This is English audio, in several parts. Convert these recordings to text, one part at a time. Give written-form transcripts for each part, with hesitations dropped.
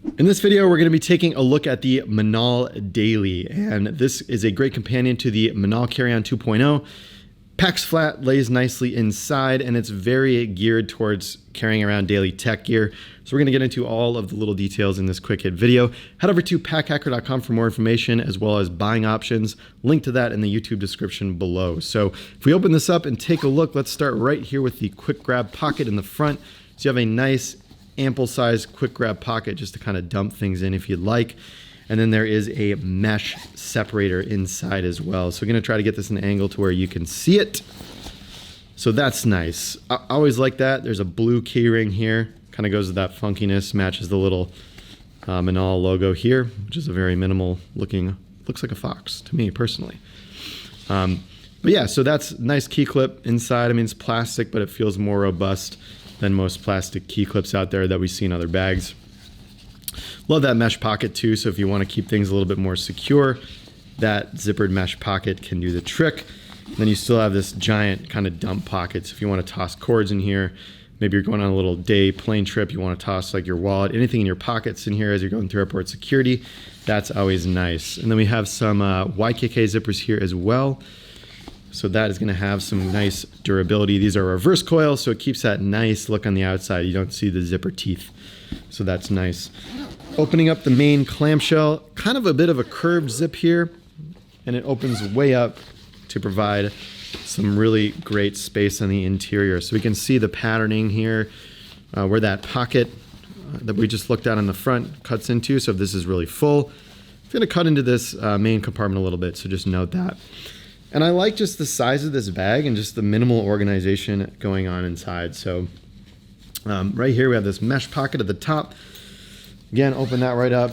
In this video, we're going to be taking a look at the Minaal Daily, and this is a great companion to the Minaal Carry-On 2.0. Packs flat, lays nicely inside, and it's very geared towards carrying around daily tech gear. So we're going to get into all of the little details in this quick hit video. Head over to packhacker.com for more information, as well as buying options. Link to that in the YouTube description below. So if we open this up and take a look, let's start right here with the quick grab pocket in the front. So you have a nice ample size quick grab pocket just to kind of dump things in if you'd like. And then there is a mesh separator inside as well. So we're going to try to get this in an angle to where you can see it. So that's nice. I always like that. There's a blue key ring here. Kind of goes with that funkiness, matches the little Minaal logo here, which is a very minimal looking, looks like a fox to me personally. But yeah, so that's nice key clip inside. I mean, it's plastic, but it feels more robust than most plastic key clips out there that we see in other bags. Love that mesh pocket too, so if you want to keep things a little bit more secure, that zippered mesh pocket can do the trick. And then you still have this giant kind of dump pocket, so if you want to toss cords in here, maybe you're going on a little day plane trip, you want to toss like your wallet, anything in your pockets in here as you're going through airport security, that's always nice. And then we have some YKK zippers here as well. So that is going to have some nice durability. These are reverse coil, so it keeps that nice look on the outside. You don't see the zipper teeth, so that's nice. Opening up the main clamshell, kind of a bit of a curved zip here, and it opens way up to provide some really great space on the interior. So we can see the patterning here where that pocket that we just looked at on the front cuts into. So if this is really full, it's going to cut into this main compartment a little bit, so just note that. And I like just the size of this bag and just the minimal organization going on inside. So right here we have this mesh pocket at the top. Again, open that right up.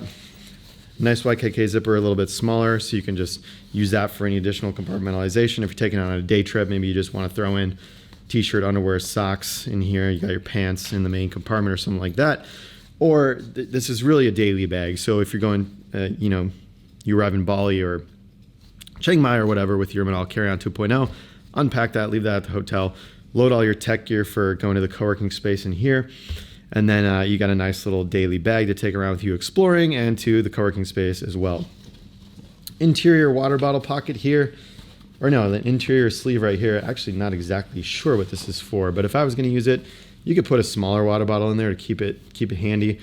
Nice YKK zipper, a little bit smaller, so you can just use that for any additional compartmentalization. If you're taking it on a day trip, maybe you just want to throw in t-shirt, underwear, socks in here. You got your pants in the main compartment or something like that. Or this is really a daily bag. So if you're going, you arrive in Bali or Chiang Mai or whatever with your Minaal Carry-On 2.0, unpack that, leave that at the hotel, load all your tech gear for going to the co-working space in here, and then you got a nice little daily bag to take around with you exploring and to the co-working space as well. Interior water bottle pocket here, or no, the interior sleeve right here, actually not exactly sure what this is for, but if I was going to use it, you could put a smaller water bottle in there to keep it handy,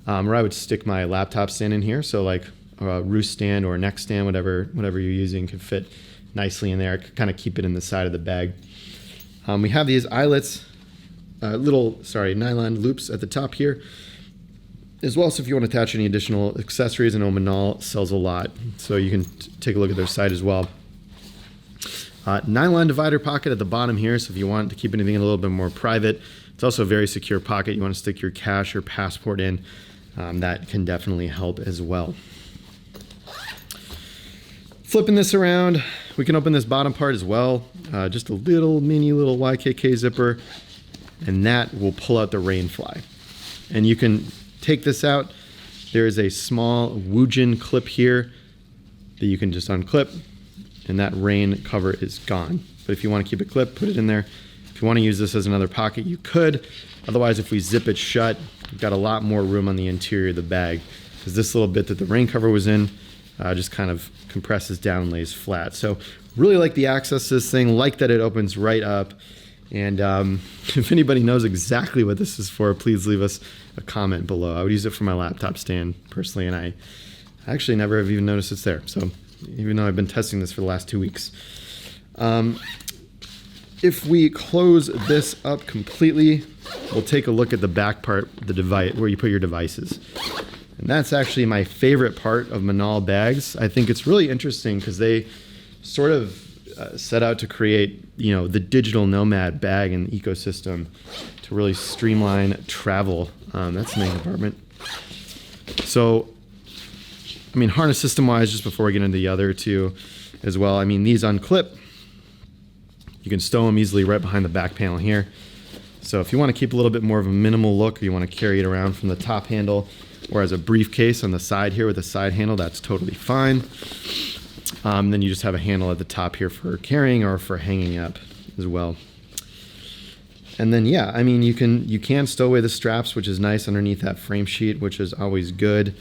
or I would stick my laptop stand in here, so like a roost stand or a neck stand, whatever you're using, could fit nicely in there. Kind of keep it in the side of the bag. We have these eyelets, nylon loops at the top here, as well. So if you want to attach any additional accessories, I know Minaal sells a lot, so you can take a look at their site as well. Nylon divider pocket at the bottom here, so if you want to keep anything a little bit more private. It's also a very secure pocket. You want to stick your cash or passport in, that can definitely help as well. Flipping this around, we can open this bottom part as well. Just a mini little YKK zipper, and that will pull out the rain fly. And you can take this out. There is a small Woojin clip here that you can just unclip, and that rain cover is gone. But if you want to keep it clipped, put it in there. If you want to use this as another pocket, you could. Otherwise, if we zip it shut, you've got a lot more room on the interior of the bag, because this little bit that the rain cover was in just kind of compresses down and lays flat. So really like the access to this thing, like that it opens right up. And if anybody knows exactly what this is for, please leave us a comment below. I would use it for my laptop stand personally, and I actually never have even noticed it's there. So even though I've been testing this for the last 2 weeks. If we close this up completely, we'll take a look at the back part, the device, where you put your devices. And that's actually my favorite part of Minaal bags. I think it's really interesting because they sort of set out to create, the digital nomad bag and ecosystem to really streamline travel. That's the main compartment. So, harness system wise, just before we get into the other two as well, these unclip. You can stow them easily right behind the back panel here. So if you want to keep a little bit more of a minimal look, or you want to carry it around from the top handle or as a briefcase on the side here with a side handle, that's totally fine. Then you just have a handle at the top here for carrying or for hanging up as well. And then, yeah, I mean, you can stow away the straps, which is nice underneath that frame sheet, which is always good.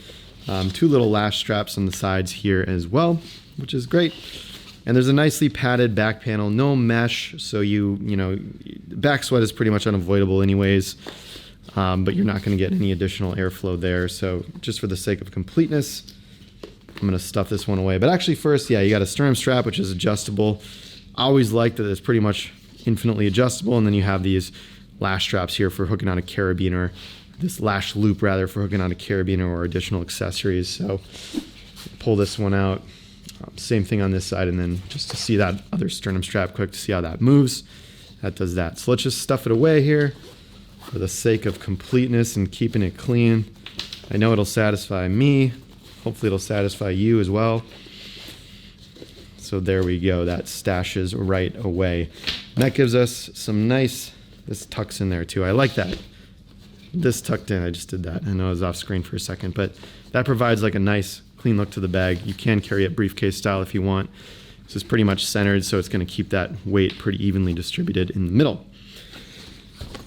2 little lash straps on the sides here as well, which is great. And there's a nicely padded back panel, no mesh, so you know, back sweat is pretty much unavoidable anyways, but you're not going to get any additional airflow there. So just for the sake of completeness, I'm going to stuff this one away. But actually first, yeah, you got a sternum strap, which is adjustable. I always like that it's pretty much infinitely adjustable, and then you have these lash straps here for hooking on a carabiner, this lash loop rather for hooking on a carabiner or additional accessories. So pull this one out. Same thing on this side, and then just to see that other sternum strap quick to see how that moves, that does that. So let's just stuff it away here for the sake of completeness and keeping it clean. I know it'll satisfy me. Hopefully it'll satisfy you as well. So there we go, that stashes right away. And that gives us some nice, this tucks in there too. I like that. This tucked in, I just did that. I know I was off screen for a second, but that provides like a nice clean look to the bag. You can carry it briefcase style if you want. This is pretty much centered, so it's going to keep that weight pretty evenly distributed in the middle.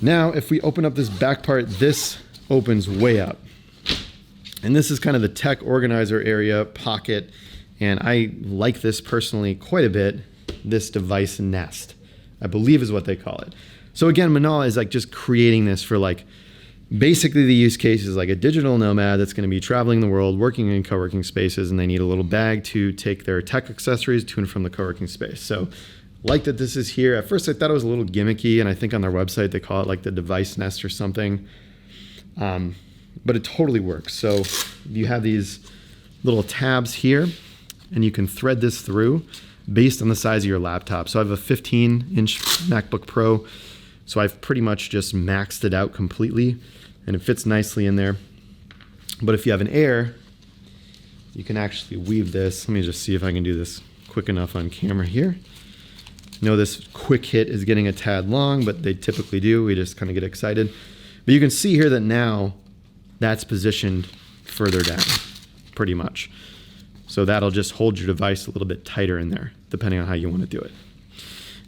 Now, if we open up this back part, this opens way up. And this is kind of the tech organizer area pocket. And I like this personally quite a bit, this device nest, I believe is what they call it. So again, Minaal is like just creating this for like, basically the use case is like a digital nomad that's going to be traveling the world, working in co-working spaces, and they need a little bag to take their tech accessories to and from the co-working space. So like that this is here. At first I thought it was a little gimmicky, and I think on their website they call it like the device nest or something. But it totally works. So you have these little tabs here, and you can thread this through based on the size of your laptop. So I have a 15-inch MacBook Pro, so I've pretty much just maxed it out completely, and it fits nicely in there. But if you have an Air, you can actually weave this. Let me just see if I can do this quick enough on camera here. I know this quick hit is getting a tad long, but they typically do. We just kind of get excited. But you can see here that now that's positioned further down, pretty much. So that'll just hold your device a little bit tighter in there, depending on how you want to do it.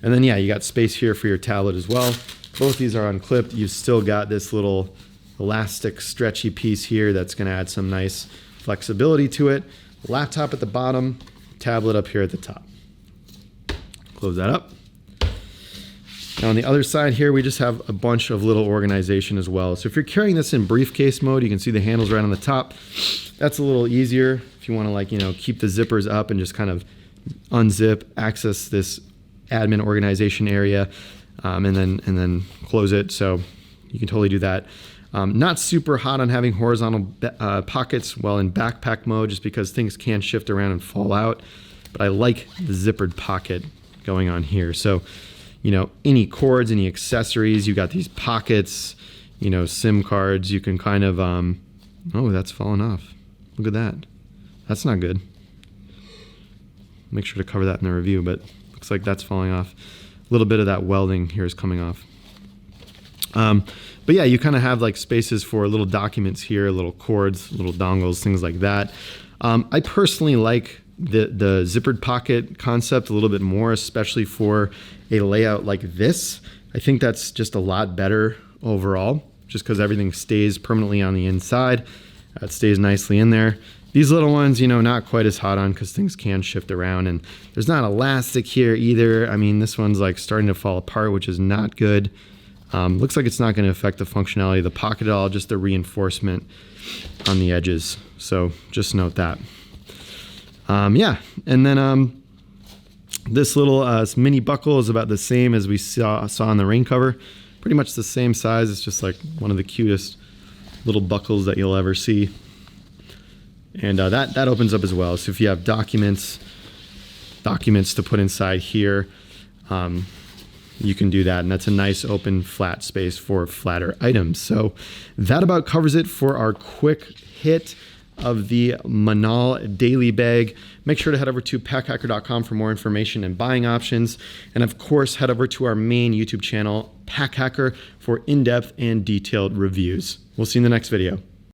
And then, yeah, you got space here for your tablet as well. Both these are unclipped. You've still got this little elastic stretchy piece here that's going to add some nice flexibility to it. Laptop at the bottom, tablet up here at the top. Close that up. Now on the other side here, we just have a bunch of little organization as well. So if you're carrying this in briefcase mode, you can see the handles right on the top. That's a little easier if you want to, like, you know, keep the zippers up and just kind of unzip, access this admin organization area, and then close it. So you can totally do that. Not super hot on having horizontal pockets while in backpack mode, just because things can shift around and fall out. But I like the zippered pocket going on here. So, you know, any cords, any accessories, you got these pockets, you know, SIM cards, you can kind of, oh, that's falling off. Look at that. That's not good. Make sure to cover that in the review, but looks like that's falling off. A little bit of that welding here is coming off. But yeah, you kind of have like spaces for little documents here, little cords, little dongles, things like that. I personally like the zippered pocket concept a little bit more, especially for a layout like this. I think that's just a lot better overall, just because everything stays permanently on the inside. It stays nicely in there. These little ones, you know, not quite as hot on because things can shift around, and there's not elastic here either. I mean, this one's like starting to fall apart, which is not good. Looks like it's not going to affect the functionality of the pocket at all, just the reinforcement on the edges. So just note that. Yeah, and then this little mini buckle is about the same as we saw on the rain cover. Pretty much the same size. It's just like one of the cutest little buckles that you'll ever see. And that opens up as well. So if you have documents to put inside here, you can do that. And that's a nice open flat space for flatter items. So that about covers it for our quick hit of the Minaal daily bag. Make sure to head over to packhacker.com for more information and buying options. And of course, head over to our main YouTube channel, Pack Hacker, for in-depth and detailed reviews. We'll see you in the next video.